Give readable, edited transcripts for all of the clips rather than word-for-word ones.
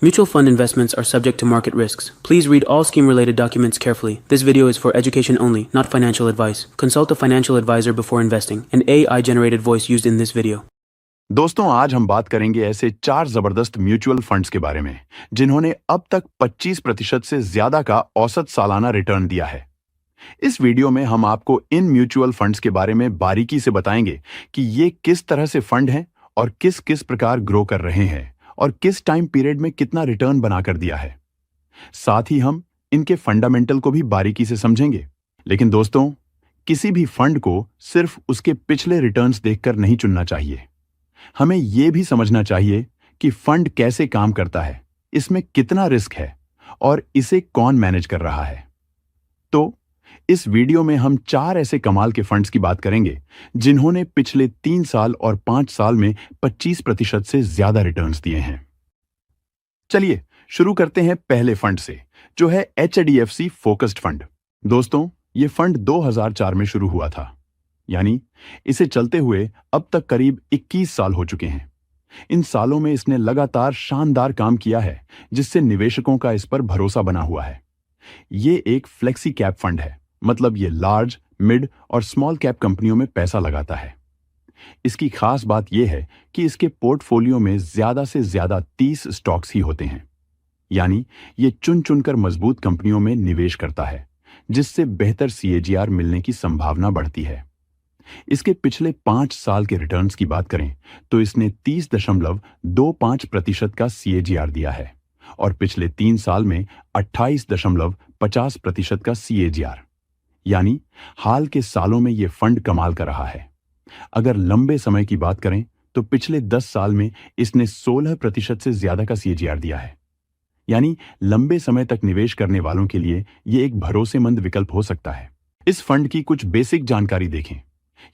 Mutual fund investments are subject to market risks. Please read all scheme-related documents carefully. This video is for education only, not financial advice. Consult a financial advisor before investing. An AI-generated voice used in this video. दोस्तों, आज हम बात करेंगे ऐसे 4 जबरदस्त mutual funds के बारे में जिन्होंने अब तक 25% से ज्यादा का औसत सालाना रिटर्न दिया है। इस वीडियो में हम आपको इन म्यूचुअल फंड्स के बारे में बारीकी से बताएंगे कि ये किस तरह से फंड हैं और किस किस प्रकार ग्रो कर रहे हैं और किस टाइम पीरियड में कितना रिटर्न बनाकर दिया है। साथ ही हम इनके फंडामेंटल को भी बारीकी से समझेंगे। लेकिन दोस्तों, किसी भी फंड को सिर्फ उसके पिछले रिटर्न्स देखकर नहीं चुनना चाहिए। हमें यह भी समझना चाहिए कि फंड कैसे काम करता है, इसमें कितना रिस्क है और इसे कौन मैनेज कर रहा है। तो इस वीडियो में हम 4 ऐसे कमाल के फंड्स की बात करेंगे जिन्होंने पिछले 3 साल और 5 साल में 25% से ज्यादा रिटर्न्स दिए हैं। चलिए शुरू करते हैं पहले फंड से, जो है HDFC फोकस्ड फंड। दोस्तों, यह फंड 2004 में शुरू हुआ था, यानी इसे चलते हुए अब तक करीब 21 साल हो चुके हैं। इन सालों में इसने लगातार शानदार काम किया है, जिससे निवेशकों का इस पर भरोसा बना हुआ है। ये एक फ्लेक्सी कैप फंड है, मतलब ये लार्ज, मिड और स्मॉल कैप कंपनियों में पैसा लगाता है। इसकी खास बात यह है कि इसके पोर्टफोलियो में ज्यादा से ज्यादा 30 स्टॉक्स ही होते हैं, यानी ये चुन चुनकर मजबूत कंपनियों में निवेश करता है, जिससे बेहतर CAGR मिलने की संभावना बढ़ती है। इसके पिछले 5 साल के रिटर्न्स की बात करें तो इसने 30.25% का CAGR दिया है और पिछले 3 साल में 28.50% का CAGR, यानी हाल के सालों में यह फंड कमाल कर रहा है। अगर लंबे समय की बात करें तो पिछले 10 साल में इसने 16% से ज्यादा का CAGR दिया है, यानी लंबे समय तक निवेश करने वालों के लिए यह एक भरोसेमंद विकल्प हो सकता है। इस फंड की कुछ बेसिक जानकारी देखें।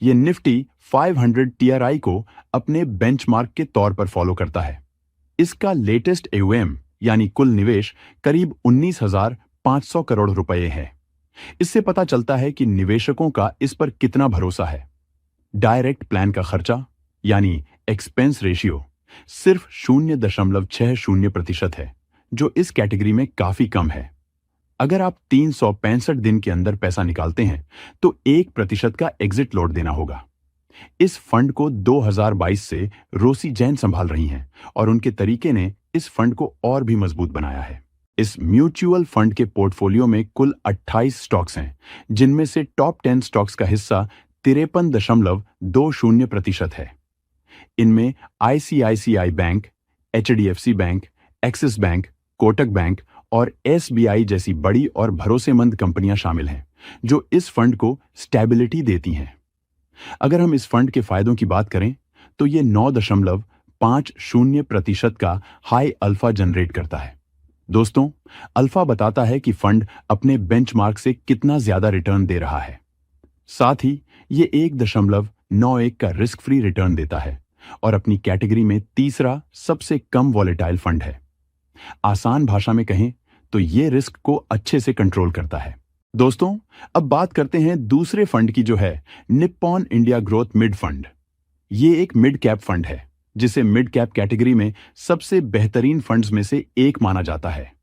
यह निफ्टी 500 TRI को अपने बेंचमार्क के तौर पर फॉलो करता है। इसका लेटेस्ट AUM यानी कुल निवेश करीब 19,500 करोड़ रुपए है। इससे पता चलता है कि निवेशकों का इस पर कितना भरोसा है। डायरेक्ट प्लान का खर्चा यानी एक्सपेंस रेशियो सिर्फ 0.60% है, जो इस कैटेगरी में काफी कम है। अगर आप 365 दिन के अंदर पैसा निकालते हैं तो 1% का एग्जिट लोड देना होगा। इस फंड को 2022 से रोसी जैन संभाल रही हैं और उनके तरीके ने इस फंड को और भी मजबूत बनाया है। इस म्यूचुअल फंड के पोर्टफोलियो में कुल 28 स्टॉक्स हैं, जिनमें से टॉप 10 स्टॉक्स का हिस्सा 53.20% है। इनमें ICICI bank, HDFC bank, axis bank, Kotak bank और SBI जैसी बड़ी और भरोसेमंद कंपनियां शामिल हैं, जो इस फंड को स्टेबिलिटी देती हैं। अगर हम इस फंड के फायदों की बात करें तो ये 9.50% का हाई अल्फा जनरेट करता है। दोस्तों, अल्फा बताता है कि फंड अपने बेंचमार्क से कितना ज्यादा रिटर्न दे रहा है। साथ ही ये 1.91 का रिस्क फ्री रिटर्न देता है और अपनी कैटेगरी में तीसरा सबसे कम वॉलेटाइल फंड है। आसान भाषा में कहें तो ये रिस्क को अच्छे से कंट्रोल करता है। दोस्तों, अब बात करते हैं दूसरे फंड की, जो है Nippon India growth mid fund. ये एक मिड कैप फंड है, जिसे मिड कैप कैटेगरी में सबसे बेहतरीन फंड्स में से एक माना जाता है।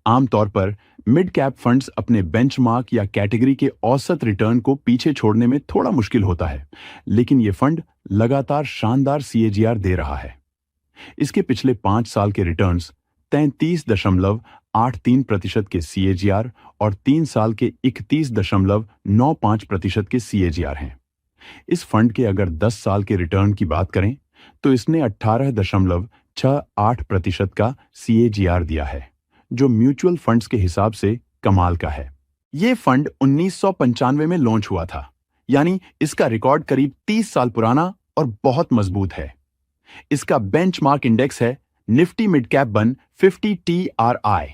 आमतौर पर मिड कैप फंड्स अपने बेंचमार्क या कैटेगरी के औसत रिटर्न को पीछे छोड़ने में थोड़ा मुश्किल होता है, लेकिन यह फंड लगातार शानदार CAGR दे रहा है। इसके पिछले 5 साल के रिटर्न्स 33.83% के CAGR और 3 साल के 31.95% के CAGR हैं। इस फंड के अगर 10 साल के रिटर्न की बात करें तो इसने 18.68% का CAGR दिया है, जो म्यूचुअल फंड्स के हिसाब से कमाल का है। यह फंड 1995 में लॉन्च हुआ था, यानी इसका रिकॉर्ड करीब 30 साल पुराना और बहुत मजबूत है। इसका बेंचमार्क इंडेक्स है निफ्टी मिड कैप 50 TRI।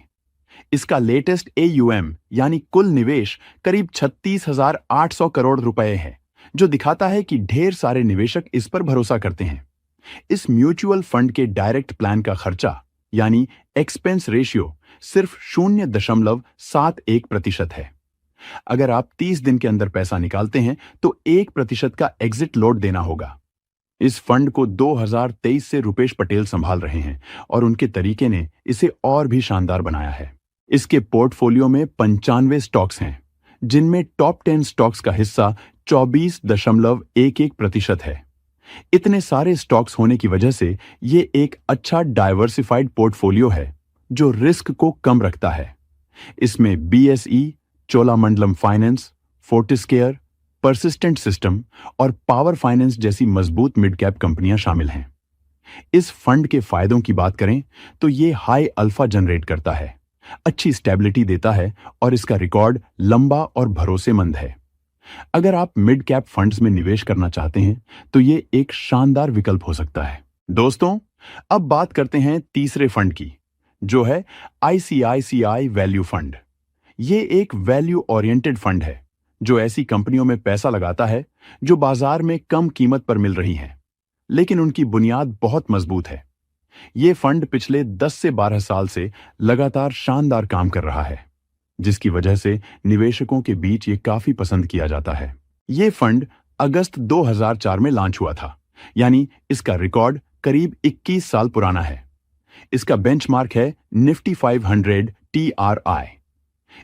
इसका लेटेस्ट AUM यानी कुल निवेश करीब 36,800 करोड़ रुपए है, जो दिखाता है कि ढेर सारे निवेशक इस पर भरोसा करते हैं। इस म्यूचुअल फंड के डायरेक्ट प्लान का खर्चा यानी एक्सपेंस रेशियो सिर्फ 0.71% है। अगर आप 30 दिन के अंदर पैसा निकालते हैं तो 1% का एग्जिट लोड देना होगा। इस फंड को 2023 से रुपेश पटेल संभाल रहे हैं और उनके तरीके ने इसे और भी शानदार बनाया है। इसके पोर्टफोलियो में 95 स्टॉक्स हैं, जिनमें टॉप 10 स्टॉक्स का हिस्सा 24.11% है। इतने सारे स्टॉक्स होने की वजह से ये एक अच्छा डाइवर्सिफाइड पोर्टफोलियो है जो रिस्क को कम रखता है। इसमें BSE, Cholamandalam finance, Fortis care, persistent system और पावर फाइनेंस जैसी मजबूत मिड कैप कंपनियां शामिल हैं। इस फंड के फायदों की बात करें तो ये हाई अल्फा जनरेट करता है, अच्छी स्टेबिलिटी देता है और इसका रिकॉर्ड लंबा और भरोसेमंद है। अगर आप मिड कैप फंड्स में निवेश करना चाहते हैं तो ये एक शानदार विकल्प हो सकता है। दोस्तों, अब बात करते हैं तीसरे फंड की, जो है आईसीआईसीआई वैल्यू फंड। ये एक वैल्यू ओरिएंटेड फंड है जो ऐसी कंपनियों में पैसा लगाता है जो बाजार में कम कीमत पर मिल रही हैं, लेकिन उनकी बुनियाद बहुत मजबूत है। ये फंड पिछले 10 से 12 साल से लगातार शानदार काम कर रहा है, जिसकी वजह से निवेशकों के बीच ये काफी पसंद किया जाता है। ये फंड अगस्त 2004 में लॉन्च हुआ था, यानी इसका रिकॉर्ड करीब 21 साल पुराना है। इसका बेंचमार्क है निफ्टी 500 TRI।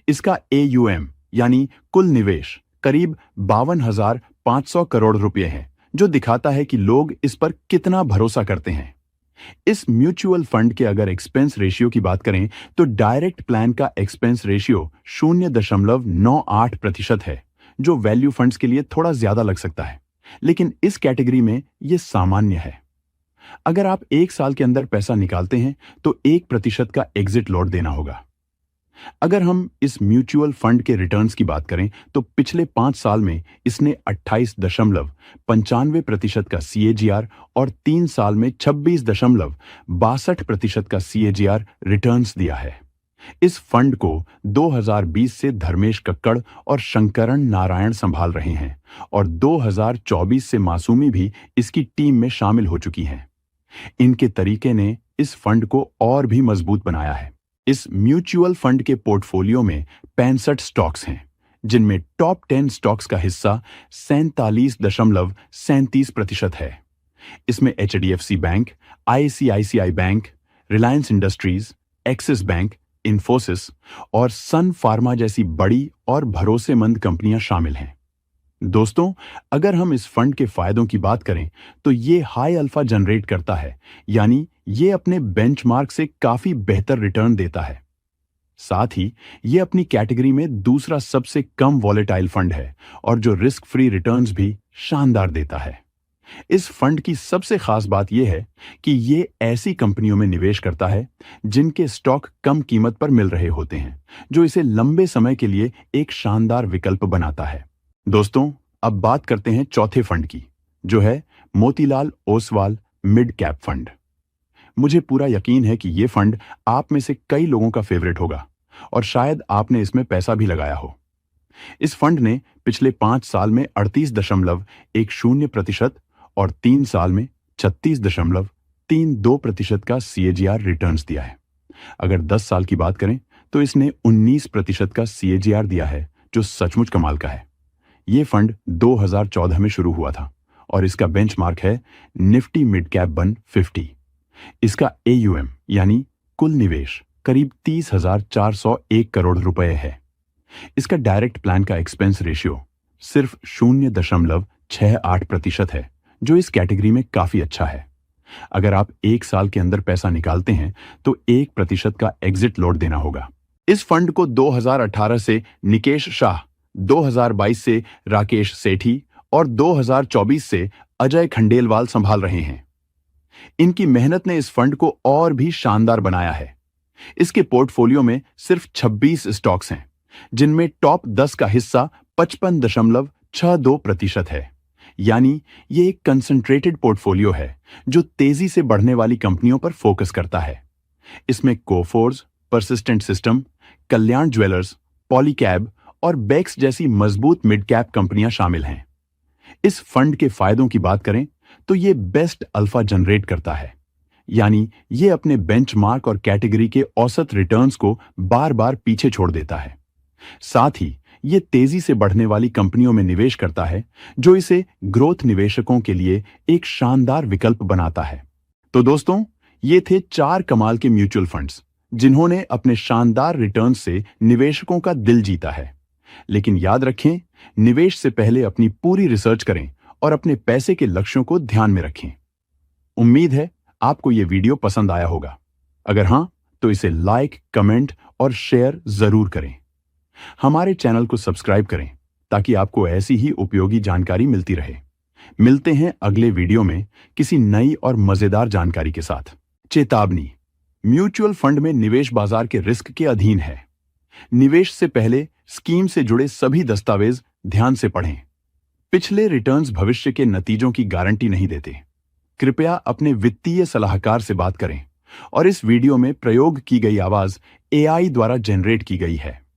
इसका AUM यानी कुल निवेश करीब 52,500 करोड़ रुपए है, जो दिखाता है कि लोग इस पर कितना भरोसा करते हैं। इस म्यूचुअल फंड के अगर एक्सपेंस रेशियो की बात करें तो डायरेक्ट प्लान का एक्सपेंस रेशियो 0.98% है, जो वैल्यू फंड्स के लिए थोड़ा ज्यादा लग सकता है, लेकिन इस कैटेगरी में यह सामान्य है। अगर आप 1 साल के अंदर पैसा निकालते हैं तो 1% का एग्जिट लॉट देना होगा। अगर हम इस म्यूचुअल फंड के रिटर्न्स की बात करें तो पिछले 5 साल में इसने 28.95% का CAGR और 3 साल में 26.62% का CAGR रिटर्न्स दिया है। इस फंड को 2020 से धर्मेश कक्कड़ और शंकरन नारायण संभाल रहे हैं और 2024 से मासूमी भी इसकी टीम में शामिल हो चुकी हैं। इनके तरीके ने इस फंड को और भी मजबूत बनाया है। इस म्यूचुअल फंड के पोर्टफोलियो में 65 स्टॉक्स हैं, जिनमें टॉप 10 स्टॉक्स का हिस्सा 47.37% है। इसमें HDFC bank, ICICI bank, Reliance industries, axis bank, Infosys और सन फार्मा जैसी बड़ी और भरोसेमंद कंपनियां शामिल हैं। दोस्तों, अगर हम इस फंड के फायदों की बात करें तो ये हाई अल्फा जनरेट करता है, यानी ये अपने बेंचमार्क से काफी बेहतर रिटर्न देता है। साथ ही ये अपनी कैटेगरी में दूसरा सबसे कम वॉलेटाइल फंड है और जो रिस्क फ्री रिटर्न्स भी शानदार देता है। इस फंड की सबसे खास बात यह है कि ये ऐसी कंपनियों में निवेश करता है जिनके स्टॉक कम कीमत पर मिल रहे होते हैं, जो इसे लंबे समय के लिए एक शानदार विकल्प बनाता है। दोस्तों, अब बात करते हैं चौथे फंड की, जो है Motilal Oswal mid cap fund. मुझे पूरा यकीन है कि यह फंड आप में से कई लोगों का फेवरेट होगा और शायद आपने इसमें पैसा भी लगाया हो। इस फंड ने पिछले 5 साल में 38.10% और 3 साल में 36.32% का CAGR रिटर्न्स दिया है। अगर 10 साल की बात करें तो इसने 19% का CAGR दिया है, जो सचमुच कमाल का है। ये फंड 2014 में शुरू हुआ था और इसका बेंचमार्क है निफ्टी मिड कैप 150। इसका AUM यानी कुल निवेश करीब 30,401 करोड़ रुपए है। इसका डायरेक्ट प्लान का एक्सपेंस रेशियो सिर्फ 0.68% है, जो इस कैटेगरी में काफी अच्छा है। अगर आप 1 साल के अंदर पैसा निकालते हैं तो 1% का एग्जिट लॉट देना होगा। इस फंड को 2018 से निकेश शाह, 2022 से राकेश सेठी और 2024 से अजय खंडेलवाल संभाल रहे हैं। इनकी मेहनत ने इस फंड को और भी शानदार बनाया है। इसके पोर्टफोलियो में सिर्फ 26 स्टॉक्स हैं, जिनमें टॉप 10 का हिस्सा 55.62% है, यानी ये एक कंसंट्रेटेड पोर्टफोलियो है जो तेजी से बढ़ने वाली कंपनियों पर फोकस करता है। इसमें कोफोर्ज, परसिस्टेंट सिस्टम, कल्याण ज्वेलर्स, पॉलीकैब और बेक्स जैसी मजबूत मिड कैप कंपनियां शामिल हैं। इस फंड के फायदों की बात करें तो ये बेस्ट अल्फा जनरेट करता है, यानी ये अपने बेंचमार्क और कैटेगरी के औसत रिटर्न्स को बार बार पीछे छोड़ देता है। साथ ही ये तेजी से बढ़ने वाली कंपनियों में निवेश करता है, जो इसे ग्रोथ निवेशकों के लिए एक शानदार विकल्प बनाता है। तो दोस्तों, ये थे 4 कमाल के म्यूचुअल फंड्स जिन्होंने अपने शानदार रिटर्न से निवेशकों का दिल जीता है। लेकिन याद रखें, निवेश से पहले अपनी पूरी रिसर्च करें और अपने पैसे के लक्ष्यों को ध्यान में रखें। उम्मीद है आपको ये वीडियो पसंद आया होगा। अगर हां, तो इसे लाइक, कमेंट और शेयर जरूर करें। हमारे चैनल को सब्सक्राइब करें ताकि आपको ऐसी ही उपयोगी जानकारी मिलती रहे। मिलते हैं अगले वीडियो में किसी नई और मजेदार जानकारी के साथ। चेतावनी: म्यूचुअल फंड में निवेश बाजार के रिस्क के अधीन है। निवेश से पहले स्कीम से जुड़े सभी दस्तावेज ध्यान से पढ़ें। पिछले रिटर्न्स भविष्य के नतीजों की गारंटी नहीं देते। कृपया अपने वित्तीय सलाहकार से बात करें। और इस वीडियो में प्रयोग की गई आवाज AI द्वारा जनरेट की गई है।